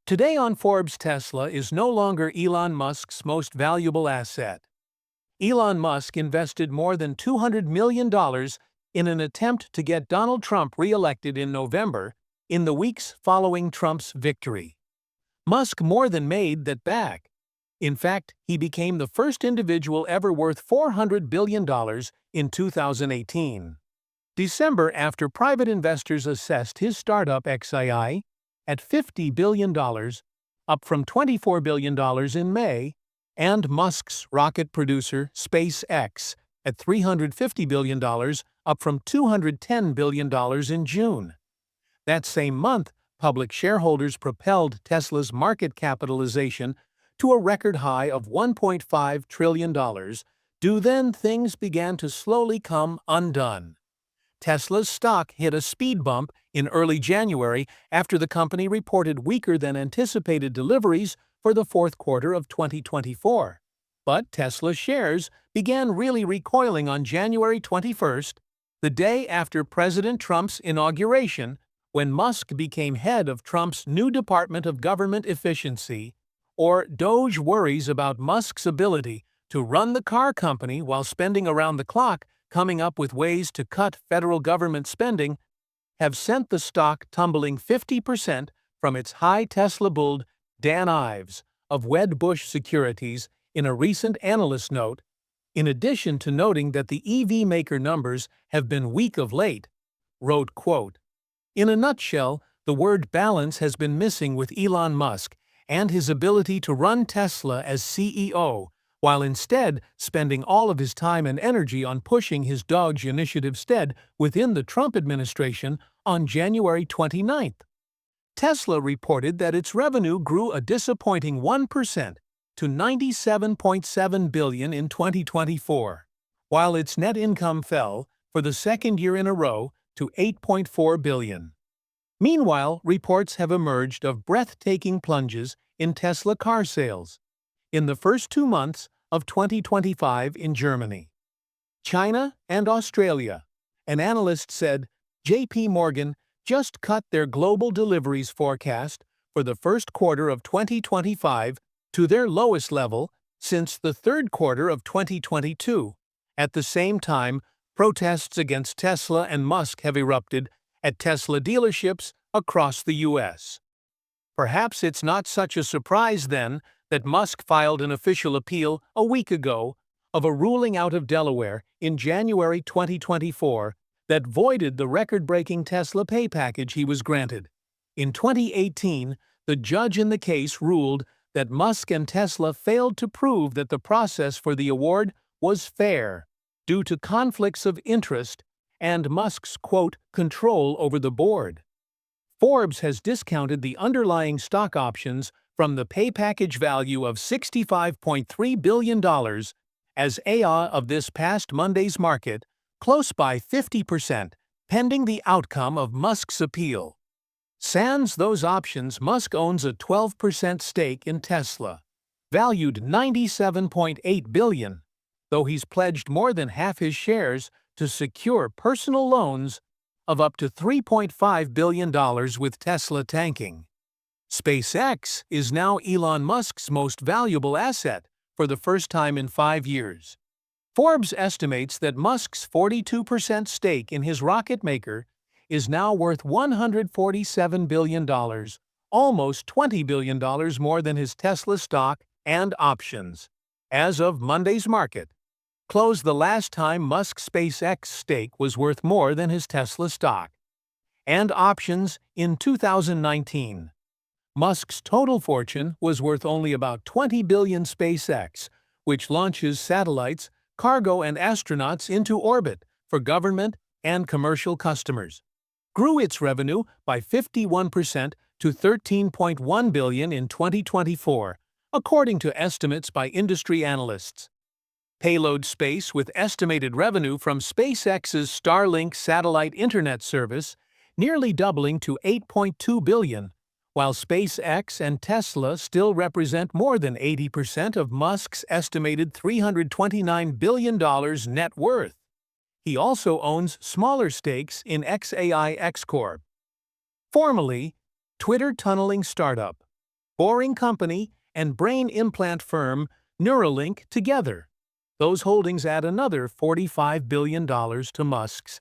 Today on Forbes, Tesla is no longer Elon Musk's most valuable asset. Elon Musk invested more than $200 million in an attempt to get Donald Trump re-elected in November, in the weeks following Trump's victory. Musk more than made that back. In fact, he became the first individual ever worth $400 billion in 2018. December, after private investors assessed his startup XAI at $50 billion, up from $24 billion in May, and Musk's rocket producer SpaceX at $350 billion, up from $210 billion in June. That same month, public shareholders propelled Tesla's market capitalization to a record high of $1.5 trillion. Then things began to slowly come undone. Tesla's stock hit a speed bump in early January after the company reported weaker than anticipated deliveries for the fourth quarter of 2024. But Tesla shares began really recoiling on January 21st, the day after President Trump's inauguration, when Musk became head of Trump's new Department of Government Efficiency, or DOGE. Worries about Musk's ability to run the car company while spending around the clock coming up with ways to cut federal government spending have sent the stock tumbling 50% from its high. Tesla bull Dan Ives of Wedbush Securities, in a recent analyst note, in addition to noting that the EV maker numbers have been weak of late, wrote, quote, "In a nutshell, the word balance has been missing with Elon Musk and his ability to run Tesla as CEO, while instead spending all of his time and energy on pushing his DOGE initiative stead within the Trump administration." On January 29th, Tesla reported that its revenue grew a disappointing 1% to $97.7 billion in 2024, while its net income fell, for the second year in a row, to $8.4 billion. Meanwhile, reports have emerged of breathtaking plunges in Tesla car sales in the first 2 months of 2025 in Germany, China, and Australia. An analyst said J.P. Morgan just cut their global deliveries forecast for the first quarter of 2025 to their lowest level since the third quarter of 2022. At the same time, protests against Tesla and Musk have erupted at Tesla dealerships across the U.S. Perhaps it's not such a surprise, then, that Musk filed an official appeal a week ago of a ruling out of Delaware in January 2024 that voided the record-breaking Tesla pay package he was granted. In 2018, the judge in the case ruled that Musk and Tesla failed to prove that the process for the award was fair due to conflicts of interest and Musk's, quote, control over the board. Forbes has discounted the underlying stock options from the pay package value of $65.3 billion as AI of this past Monday's market, close by 50%, pending the outcome of Musk's appeal. Sans those options, Musk owns a 12% stake in Tesla, valued $97.8 billion, though he's pledged more than half his shares to secure personal loans of up to $3.5 billion, with Tesla tanking. SpaceX is now Elon Musk's most valuable asset for the first time in 5 years. Forbes estimates that Musk's 42% stake in his rocket maker is now worth $147 billion, almost $20 billion more than his Tesla stock and options. As of Monday's market close, the last time Musk's SpaceX stake was worth more than his Tesla stock and options, in 2019. Musk's total fortune was worth only about $20 billion. SpaceX, which launches satellites, cargo, and astronauts into orbit for government and commercial customers, grew its revenue by 51% to $13.1 billion in 2024, according to estimates by industry analysts. Payload space, with estimated revenue from SpaceX's Starlink satellite internet service nearly doubling to $8.2 billion, while SpaceX and Tesla still represent more than 80% of Musk's estimated $329 billion net worth. He also owns smaller stakes in XAI Corp, formerly Twitter tunneling startup, Boring Company, and brain implant firm Neuralink together. Those holdings add another $45 billion to Musk's